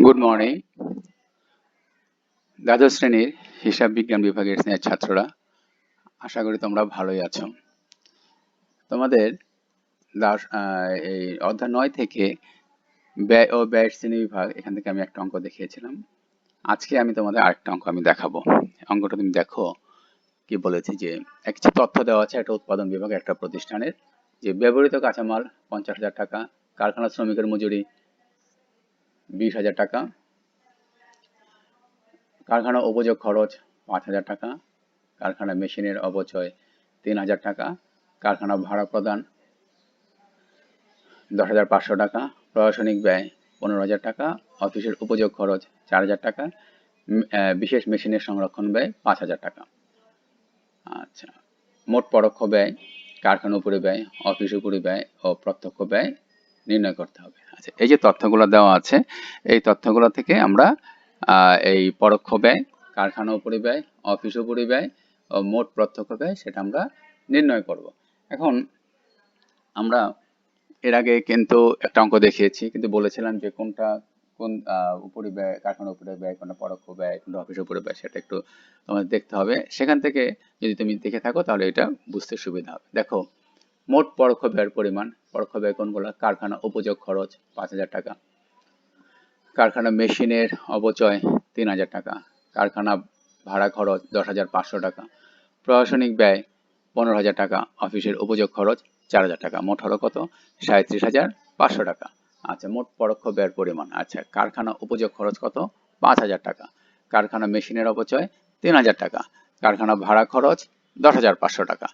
Good morning. দ্বাদশ শ্রেণীর হিসাব বিজ্ঞান বিভাগের স্নেহের ছাত্ররা, আশা করি তোমরা ভালোই আছো। তোমাদের এই অধ্যায় 9 থেকে ব্যয় ও ব্যয় শ্রেণী বিভাগ, এখান থেকে আমি একটা অঙ্ক দেখিয়েছিলাম। আজকে আমি তোমাদের আরেকটা অঙ্ক আমি দেখাবো। অঙ্কটা তুমি দেখো কি বলেছি, যে কিছু তথ্য দেওয়া আছে একটা উৎপাদন বিভাগ একটা প্রতিষ্ঠানের, যে ব্যবহৃত কাঁচামাল 50,000 টাকা, কারখানা শ্রমিকের মজুরি 20,000 টাকা, কারখানা উপযোগ খরচ 5,000 টাকা, কারখানা মেশিনের অপচয় 3,000 টাকা, কারখানা ভাড়া প্রদান 10,500 টাকা, প্রশাসনিক ব্যয় 15,000 টাকা, অফিসের উপযোগ খরচ 4,000 টাকা, বিশেষ মেশিনের সংরক্ষণ ব্যয় 5,000 টাকা। আচ্ছা, মোট পরোক্ষ ব্যয়, কারখানা উপরি ব্যয়, অফিস উপরি ব্যয় ও প্রত্যক্ষ ব্যয় নির্ণয় করতে হবে। আচ্ছা, এই যে তথ্যগুলো দেওয়া আছে, এই তথ্যগুলো থেকে আমরা এই পরোক্ষ ব্যয়, কারখানা উপরি ব্যয়, অফিস উপরি ব্যয় ও মোট প্রত্যক্ষ ব্যয় সেটা আমরা নির্ণয় করব। এখন আমরা এর আগে কিন্তু একটা অঙ্ক দেখিয়েছি, কিন্তু বলেছিলাম যে কোনটা কোন উপরি ব্যয়, কারখানা উপরি ব্যয়, কোনটা পরোক্ষ ব্যয়, কোনটা অফিস উপরি ব্যয়, সেটা একটু তোমাদের দেখতে হবে। সেখান থেকে যদি তুমি দেখে থাকো তাহলে এটা বুঝতে সুবিধা হবে। দেখো, মোট পরোক্ষ ব্যয়ের পরিমাণ, পরোক্ষ ব্যয় কোনগুলো? কারখানা উপযোগ খরচ 5,000 টাকা, কারখানা মেশিনের অপচয় 3,000 টাকা, কারখানা ভাড়া খরচ 10,500 টাকা, প্রশাসনিক ব্যয় 15,000 টাকা, অফিসের উপযোগ খরচ 4,000 টাকা। মোট হলো কত? 37,500 টাকা। আচ্ছা, মোট পরোক্ষ ব্যয়ের পরিমাণ। আচ্ছা, কারখানা উপযোগ খরচ কত? 5,000 টাকা, কারখানা মেশিনের অপচয় 3,000 টাকা, কারখানা ভাড়া খরচ 10,500 টাকা,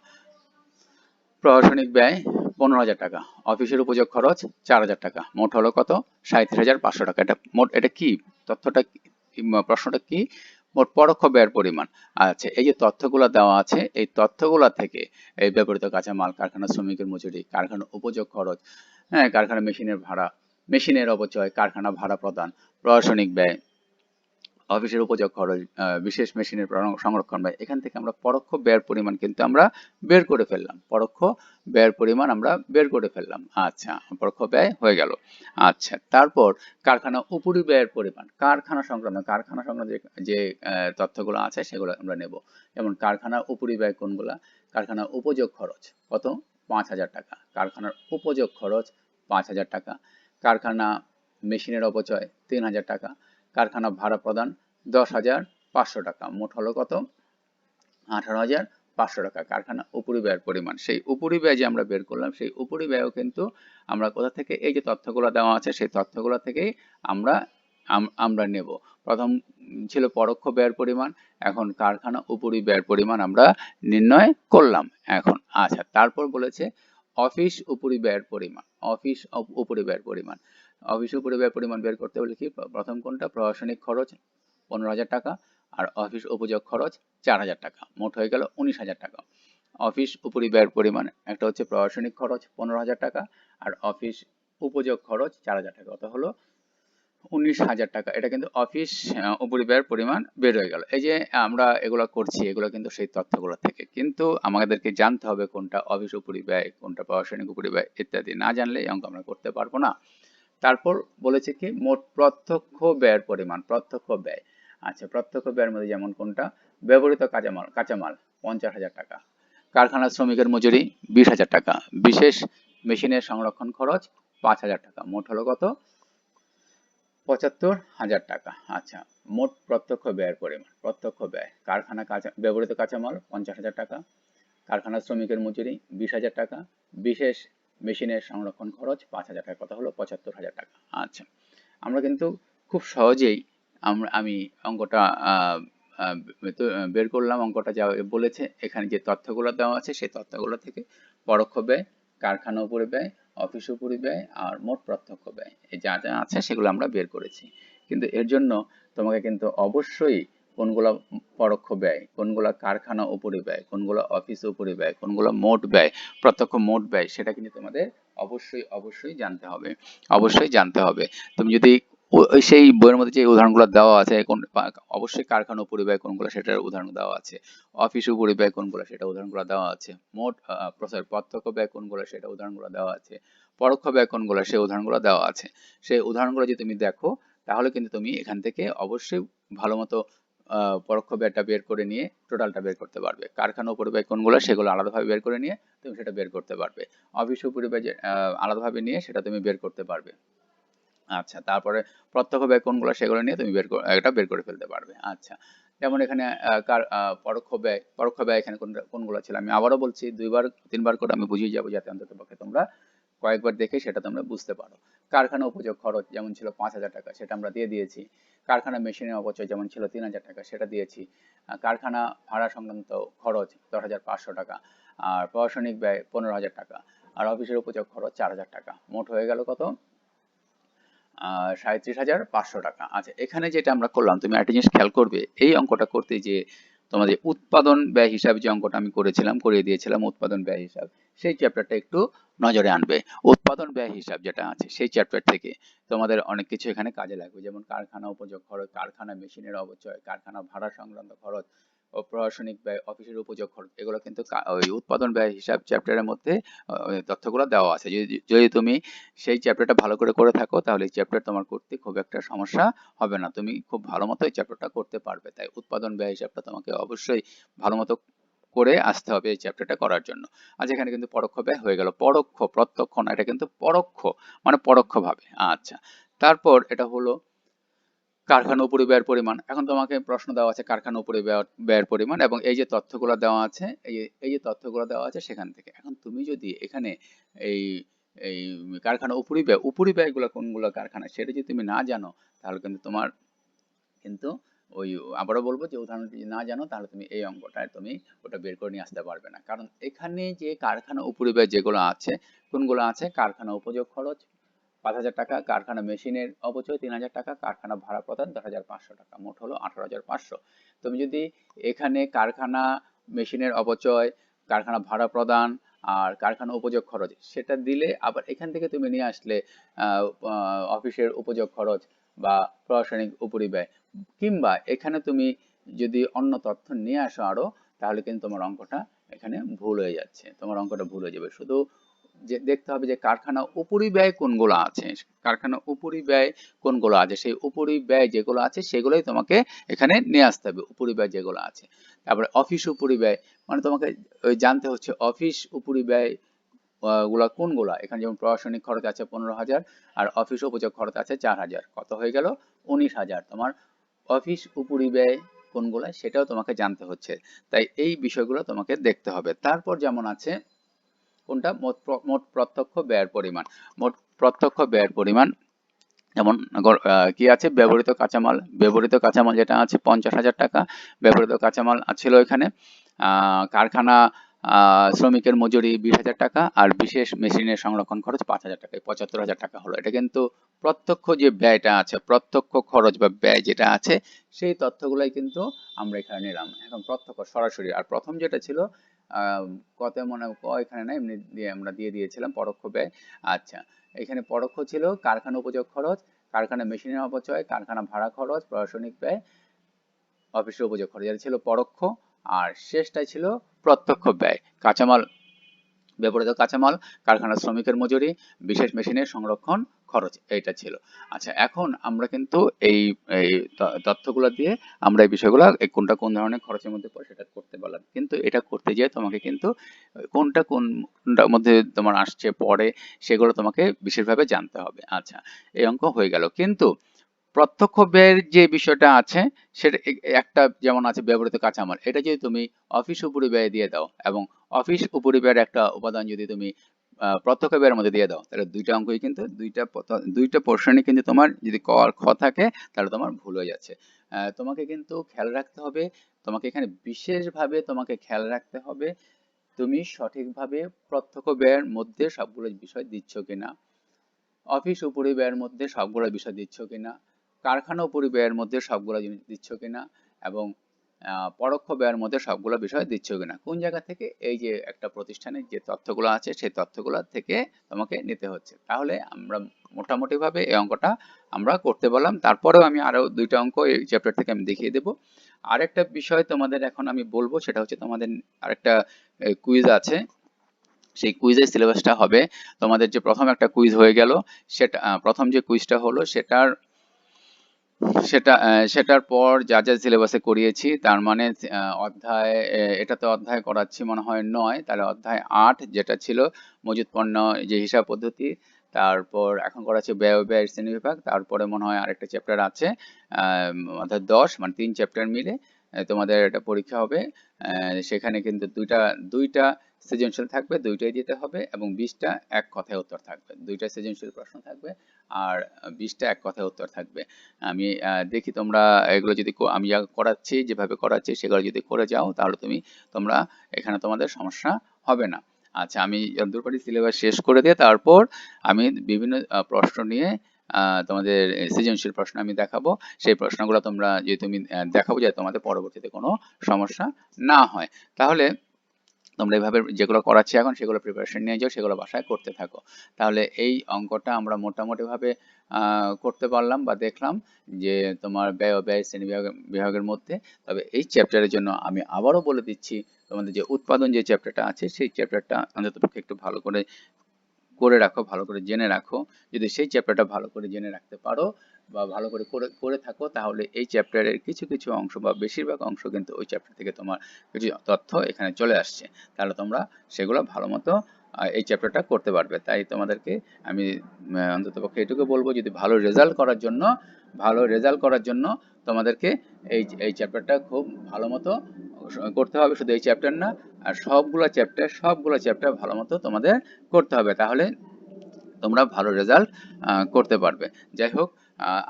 প্রশাসনিক ব্যয় 15,000 টাকা, অফিসের উপযোগ খরচ 4,000 টাকা। মোট হলো কত? 37,500 টাকা। এটা মোট, এটা কি তথ্যটা, প্রশ্নটা কি? মোট পরোক্ষ ব্যয়ের পরিমাণ। আচ্ছা, এই যে তথ্যগুলো দেওয়া আছে, এই তথ্যগুলো থেকে এই ব্যবহৃত কাঁচামাল, কারখানা শ্রমিকের মজুরি, কারখানা উপযোগ খরচ, কারখানা মেশিনের ভাড়া, মেশিনের অপচয়, কারখানা ভাড়া প্রদান, প্রশাসনিক ব্যয়, অফিসের উপযোগ খরচ, বিশেষ মেশিনের সংরক্ষণ ব্যয়, এখান থেকে আমরা পরোক্ষ ব্যয়ের পরিমাণ কিন্তু আমরা বের করে ফেললাম। পরোক্ষ ব্যয়ের পরিমাণ আমরা বের করে ফেললাম। আচ্ছা, পরোক্ষ ব্যয় হয়ে গেল। আচ্ছা, তারপর কারখানা উপরি ব্যয়ের পরিমাণ, কারখানা সংক্রান্ত যে তথ্যগুলো আছে সেগুলো আমরা নেব। যেমন কারখানা উপরি ব্যয় কোনগুলা? কারখানা উপযোগ খরচ কত? 5,000 টাকা, কারখানার উপযোগ খরচ 5,000 টাকা, কারখানা মেশিনের অপচয় 3,000 টাকা, কারখানা ভাড়া প্রদান 10,500 টাকা। মোট হলো কত? 18,500 টাকা। কারখানা উপরি ব্যয়ের পরিমাণ, সেই উপরি ব্যয় যে আমরা বের করলাম, সেই উপরি ব্যয়ও কিন্তু আমরা কোথা থেকে? এই যে তথ্যগুলো দেওয়া আছে সেই তথ্যগুলো থেকেই আমরা আমরা নেব। প্রথম ছিল পরোক্ষ ব্যয়ের পরিমাণ, এখন কারখানা উপরি ব্যয়ের পরিমাণ আমরা নির্ণয় করলাম। এখন আচ্ছা, তারপর বলেছে অফিস উপরি ব্যয়ের পরিমাণ। অফিস উপরি ব্যয়ের পরিমাণ, অফিস উপরি ব্যয়ের পরিমাণ বের করতে হলে কি? প্রথম কোনটা? প্রশাসনিক খরচ 15,000 টাকা আর অফিস উপযোগ খরচ 4,000 টাকা। মোট হয়ে গেল 19,000 টাকা। অফিস উপরি ব্যয়ের পরিমাণ, একটা হচ্ছে প্রশাসনিক খরচ 15,000 টাকা আর অফিস উপযোগ খরচ 4,000 টাকা, অত হলো 19,000 টাকা। এটা কিন্তু অফিস উপরি ব্যয়ের পরিমাণ বের হয়ে গেল। এই যে আমরা এগুলো করছি, এগুলো কিন্তু সেই তথ্যগুলো থেকে, কিন্তু আমাদেরকে জানতে হবে কোনটা অফিস উপরি ব্যয়, কোনটা প্রশাসনিক উপরি ব্যয় ইত্যাদি। না জানলে এই অঙ্ক আমরা করতে পারবো না। তারপর বলেছে কি? মোট প্রত্যক্ষ ব্যয়ের পরিমাণ, প্রত্যক্ষ ব্যয়। আচ্ছা, প্রত্যক্ষ ব্যয়ের মধ্যে যেমন কোনটা? ব্যবহৃত কাঁচামাল 50,000 টাকা, কারখানা শ্রমিকের মজুরি 20,000 টাকা, বিশেষ মেশিনের সংরক্ষণ খরচ 5,000 টাকা। মোট হলো কত? 75,000 টাকা। আচ্ছা, মোট প্রত্যক্ষ ব্যয়ের পরিমাণ, প্রত্যক্ষ ব্যয়, কারখানা ব্যবহৃত কাঁচামাল 50,000 টাকা, কারখানা শ্রমিকের মজুরি 20,000 টাকা, বিশেষ মেশিনের সংরক্ষণ খরচ 5,000 টাকা, কত হলো? 75,000 টাকা। আচ্ছা, আমরা কিন্তু খুব সহজেই আমি অঙ্কটা বের করলাম। অঙ্কটা যা বলেছে, এখানে যে তথ্যগুলো দেওয়া আছে সেই তথ্যগুলো থেকে পরোক্ষ ব্যয়, কারখানা উপরি ব্যয়, অফিস উপরি ব্যয় আর মোট প্রত্যক্ষ ব্যয়, এই যা যা আছে সেগুলো আমরা বের করেছি। কিন্তু এর জন্য তোমাকে কিন্তু অবশ্যই কোনগুলো পরোক্ষ ব্যয়, কোনগুলো কারখানা উপরি ব্যয়, কোনগুলো অফিস উপরি ব্যয়, কোনগুলো মোট ব্যয়, প্রত্যক্ষ মোট ব্যয়, সেটা কিন্তু তোমাদের অবশ্যই জানতে হবে। অবশ্যই জানতে হবে। তুমি যদি সেই বইয়ের মধ্যে যে উদাহরণগুলো দেওয়া আছে, অবশ্যই কারখানা উপরি ব্যয় কোনগুলো সেটার উদাহরণ দেওয়া আছে, অফিস উপরি ব্যয় কোনগুলো সেটা উদাহরণগুলো দেওয়া আছে, মোট প্রত্যক্ষ ব্যয় কোনগুলো সেটা উদাহরণগুলো দেওয়া আছে, পরোক্ষ ব্যয় কোনগুলো সেই উদাহরণগুলো দেওয়া আছে। সেই উদাহরণগুলো যদি তুমি দেখো তাহলে কিন্তু তুমি এখান থেকে অবশ্যই ভালো মতো পরোক্ষ ব্যয়টা বের করে নিয়ে টোটালটা বের করতে পারবে। কারখানা উপরিব্যয় কোনগুলো সেগুলো আলাদাভাবে বের করে নিয়ে তুমি সেটা বের করতে পারবে। অফিস উপরিব্যয় আলাদাভাবে নিয়ে সেটা তুমি বের করতে পারবে। আচ্ছা, তারপরে প্রত্যক্ষ ব্যয় কোনগুলো সেগুলো নিয়ে তুমি এটা বের করে ফেলতে পারবে। আচ্ছা, যেমন এখানে পরোক্ষ ব্যয় এখানে কোনগুলো ছিল আমি আবারও বলছি, 2 বার 3 বার করে আমি বুঝিয়ে যাবো যাতে অন্তত পক্ষে তোমরা কয়েকবার দেখে সেটা তোমরা বুঝতে পারো। কারখানা উপযোগ খরচ যেমন ছিল 5,000 টাকা, সেটা আমরা দিয়ে দিয়েছি। কারখানা মেশিনের অপচয় যেমন ছিল 3,000 টাকা, সেটা দিয়েছি। কারখানা ভাড়া সংক্রান্ত খরচ 10,500 টাকা, আর প্রশাসনিক ব্যয় 15,000 টাকা, আর অফিসের উপযোগ খরচ 4,000 টাকা। মোট হয়ে গেল কত? 37,500 টাকা। আচ্ছা, এখানে যেটা আমরা করলাম, তুমি একটা জিনিস খেয়াল করবে, এই অঙ্কটা করতে যে তোমাদের উৎপাদন ব্যয় হিসাব যে অঙ্কটা আমি করিয়ে দিয়েছিলাম, উৎপাদন ব্যয় হিসাব, সেই চ্যাপ্টারটা একটু নজরে আনবে। উৎপাদন ব্যয় হিসাব যেটা আছে সেই চ্যাপ্টার থেকে তোমাদের অনেক কিছু এখানে কাজে লাগবে, যেমন কারখানা উপযোগ খরচ, কারখানা মেশিনের অপচয়, কারখানা ভাড়া সংক্রান্ত খরচ ও প্রশাসনিক ব্যয়, অফিসের উপযোগ খরচ, এগুলো কিন্তু ওই উৎপাদন ব্যয় হিসাব চ্যাপ্টারের মধ্যে ওই তথ্যগুলো দেওয়া আছে। যদি তুমি সেই চ্যাপ্টারটা ভালো করে থাকো, তাহলে এই চ্যাপ্টার তোমার করতে খুব একটা সমস্যা হবে না, তুমি খুব ভালো মতো এই চ্যাপ্টারটা করতে পারবে। তাই উৎপাদন ব্যয় হিসাবটা তোমাকে অবশ্যই ভালো মতো করে আসতে হবে এই চ্যাপ্টারটা করার জন্য। আজ এখানে কিন্তু পরোক্ষ ব্যয় হয়ে গেল, পরোক্ষ, প্রত্যক্ষ না, এটা কিন্তু পরোক্ষ, মানে পরোক্ষভাবে। আচ্ছা, তারপর এটা হলো কারখানা উপরিব্যয়ের পরিমাণ। এখন তোমাকে প্রশ্ন দেওয়া আছে কারখানা উপরিব্যয়ের পরিমাণ, এবং এই যে তথ্যগুলো দেওয়া আছে, এই যে তথ্যগুলো দেওয়া আছে সেখান থেকে এখন তুমি যদি এখানে এই এই কারখানা উপরিব্যয়গুলো কোনগুলো কারখানা সেটা যদি তুমি না জানো, তাহলে কিন্তু তোমার কিন্তু ওই আবারও বলবো যে উদাহরণ যদি না জানো, তাহলে তুমি এই অঙ্কটায় তুমি ওটা বের করে নিয়ে আসতে পারবে না। কারণ এখানে যে কারখানা উপরিব্যয় যেগুলো আছে, কোনগুলো আছে? কারখানা উপযোগ খরচ 5,000 টাকা, কারখানা মেশিনের অপচয় 3,000 টাকা, কারখানা ভাড়া প্রদান 10,500 টাকা, মোট হলো 18,500। তুমি যদি এখানে কারখানা মেশিনের অপচয়, কারখানা ভাড়া প্রদান আর কারখানা উপযোগ খরচ সেটা দিলে, আবার এখান থেকে তুমি নিয়ে আসলে অফিসের উপযোগ খরচ বা প্রশাসনিক উপরিব্যয়, কিংবা এখানে তুমি যদি অন্য তথ্য নিয়ে আসো আরো, তাহলে কিন্তু তোমার অঙ্কটা এখানে ভুল হয়ে যাচ্ছে, তোমার অঙ্কটা ভুল হয়ে যাবে। শুধু যে দেখতে হবে যে কারখানা উপরিব্যয় কোনগুলো আছে, কারখানা উপরিব্যয় কোনগুলো আছে, সেই উপরিব্যয় যেগুলো আছে সেগুলোই তোমাকে এখানে নিয়ে আসতে হবে, উপরিব্যয় যেগুলো আছে। তারপরে অফিস উপরিব্যয়, মানে তোমাকে জানতে হচ্ছে অফিস উপরিব্যয় গুলা কোনগুলা। এখানে যেমন প্রশাসনিক খরচ আছে 15,000, আর অফিস উপযোগ খরচ আছে 4,000, কত হয়ে গেল? 19,000। তোমার অফিস উপরিব্যয় কোনগুলা সেটাও তোমাকে জানতে হচ্ছে। তাই এই বিষয়গুলো তোমাকে দেখতে হবে। তারপর যেমন আছে কোনটা? মোট প্রত্যক্ষ ব্যয়ের পরিমাণ। মোট প্রত্যক্ষ ব্যয়ের পরিমাণ যেমন কি আছে? ব্যবহৃত কাঁচামাল যেটা আছে 50,000 টাকা, ব্যবহৃত কাঁচামাল ছিল এখানে। কারখানা শ্রমিকের মজুরি 20,000 টাকা, আর বিশেষ মেশিনের সংরক্ষণ খরচ 5,000 টাকা, 75,000 টাকা হলো। এটা কিন্তু প্রত্যক্ষ যে ব্যয়টা আছে, প্রত্যক্ষ খরচ বা ব্যয় যেটা আছে, সেই তথ্যগুলাই কিন্তু আমরা এখানে নিলাম। এখন প্রত্যক্ষ সরাসরি, আর প্রথম যেটা ছিল কত মনে এখানে না, এমনি দিয়ে আমরা দিয়ে দিয়েছিলাম পরোক্ষ ব্যয়। আচ্ছা, এখানে পরোক্ষ ছিল কারখানা উপযোগ খরচ, কারখানা মেশিনের অপচয়, কারখানা ভাড়া খরচ, প্রশাসনিক ব্যয়, অফিসের উপযোগ খরচ, এটা ছিল পরোক্ষ। আর শেষটাই ছিল প্রত্যক্ষ ব্যয়, কাঁচামাল, ব্যবহৃত কাঁচামাল, কারখানার শ্রমিকের মজুরি, বিশেষ মেশিনের সংরক্ষণ খরচ, এইটা ছিল। আচ্ছা, এখন আমরা কিন্তু এই তথ্যগুলো দিয়ে আমরা এই বিষয়গুলো কোনটা কোন ধরনের খরচের মধ্যে পড়ে সেটা করতে পারলাম, কিন্তু এটা করতে গিয়ে তোমাকে কিন্তু কোনটার মধ্যে তোমার আসছে পরে সেগুলো তোমাকে বিশেষভাবে জানতে হবে। আচ্ছা, এই অঙ্ক হয়ে গেল। কিন্তু প্রত্যক্ষ ব্যয়ের যে বিষয়টা আছে সেটা একটা যেমন আছে ব্যবহৃত কাঁচামাল, এটা যদি তুমি অফিস উপরিব্যয় দিয়ে দাও, এবং অফিস উপরিব্যয়ের একটা উপাদান যদি তুমি প্রত্যক্ষ ব্যয়ের মধ্যে দিয়ে দাও, তাহলে দুইটা অঙ্কই কিন্তু দুইটা পোর্শনই কিন্তু তোমার যদি ক আর খ থাকে, তাহলে তোমার ভুল হয়ে যাচ্ছে। তোমাকে কিন্তু খেয়াল রাখতে হবে, তোমাকে এখানে বিশেষভাবে তোমাকে খেয়াল রাখতে হবে তুমি সঠিকভাবে প্রত্যক্ষ ব্যয়ের মধ্যে সবগুলো বিষয় দিচ্ছ কিনা, অফিস উপরিব্যয়ের মধ্যে সবগুলো বিষয় দিচ্ছ কিনা, কারখানা উপরিব্যয়ের মধ্যে সবগুলো জিনিস দিচ্ছ কিনা, এবং পরোক্ষ ব্যয়ের মধ্যে সবগুলো বিষয় দিচ্ছ কিনা। কোন জায়গা থেকে? এই যে একটা প্রতিষ্ঠানের যে তথ্যগুলো আছে সেই তথ্যগুলো থেকে তোমাকে নিতে হচ্ছে। তাহলে আমরা মোটামুটি ভাবে এই অঙ্কটা আমরা করতে পারলাম। তারপরেও আমি আরো দুইটা অঙ্ক এই চ্যাপ্টার থেকে আমি দেখিয়ে দেব। আরেকটা বিষয় তোমাদের এখন আমি বলবো, সেটা হচ্ছে তোমাদের আরেকটা কুইজ আছে। সেই কুইজের সিলেবাসটা হবে তোমাদের যে প্রথম একটা কুইজ হয়ে গেল, সেটা প্রথম যে কুইজটা হলো সেটার সেটার পর যা যা সিলেবাসে করিয়েছি তার মানে অধ্যায় এটা তো অধ্যায় করাচ্ছি মনে হয় 9, তাহলে অধ্যায় 8 যেটা ছিল মজুত পণ্য যে হিসাব পদ্ধতি, তারপর এখন করাচ্ছি ব্যয় ও ব্যয়ের শ্রেণীবিভাগ, তারপরে মনে হয় আরেকটা চ্যাপ্টার আছে অর্থাৎ 10, মানে 3 চ্যাপ্টার মিলে তোমাদের এটা পরীক্ষা হবে। সেখানে কিন্তু দুইটা সৃজনশীল থাকবে, দুইটাই দিতে হবে, এবং 20টা এক কথায় উত্তর থাকবে। দুইটা সৃজনশীল প্রশ্ন থাকবে আর 20টা এক কথায় উত্তর থাকবে। আমি দেখি তোমরা এগুলো যদি আমি যা করাচ্ছি, যেভাবে করাচ্ছি সেগুলো যদি করে যাও তাহলে তোমরা এখানে তোমাদের সমস্যা হবে না। আচ্ছা, আমি যতদূর পারি সিলেবাস শেষ করে দিয়ে তারপর আমি বিভিন্ন প্রশ্ন নিয়ে তোমাদের সৃজনশীল প্রশ্ন আমি দেখাবো। সেই প্রশ্নগুলো তোমরা যে তুমি দেখাবো যে তোমাদের পরবর্তীতে কোনো সমস্যা না হয়। তাহলে তোমরা এভাবে যেগুলো করাচ্ছি এখন সেগুলো প্রিপারেশন নিয়ে যাও, সেগুলো বাসায় করতে থাকো। তাহলে এই অঙ্কটা আমরা মোটামুটিভাবে করতে পারলাম বা দেখলাম যে তোমার ব্যয় ও ব্যয় শ্রেণী বিভাগের মধ্যে। তবে এই চ্যাপ্টারের জন্য আমি আবারও বলে দিচ্ছি, তোমাদের যে উৎপাদন যে চ্যাপ্টারটা আছে সেই চ্যাপ্টারটা অন্ততপক্ষে একটু ভালো করে করে রাখো, ভালো করে জেনে রাখো। যদি সেই চ্যাপ্টারটা ভালো করে জেনে রাখতে পারো বা ভালো করে করে করে থাকো, তাহলে এই চ্যাপ্টারের কিছু কিছু অংশ বা বেশিরভাগ অংশ কিন্তু ওই চ্যাপ্টার থেকে তোমার কিছু তথ্য এখানে চলে আসছে। তাহলে তোমরা সেগুলো ভালো মতো এই চ্যাপ্টারটা করতে পারবে। তাই তোমাদেরকে আমি অন্ততপক্ষে এটুকু বলবো, যদি ভালো রেজাল্ট করার জন্য তোমাদেরকে এই চ্যাপ্টারটা খুব ভালো মতো করতে হবে। শুধু এই চ্যাপ্টার না, আর সবগুলো চ্যাপ্টার ভালো মতো তোমাদের করতে হবে, তাহলে তোমরা ভালো রেজাল্ট করতে পারবে। যাই হোক,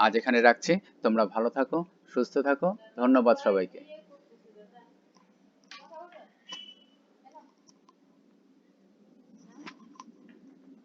আজ এখানে রাখছি। তোমরা ভালো থাকো, সুস্থ থাকো। ধন্যবাদ সবাইকে।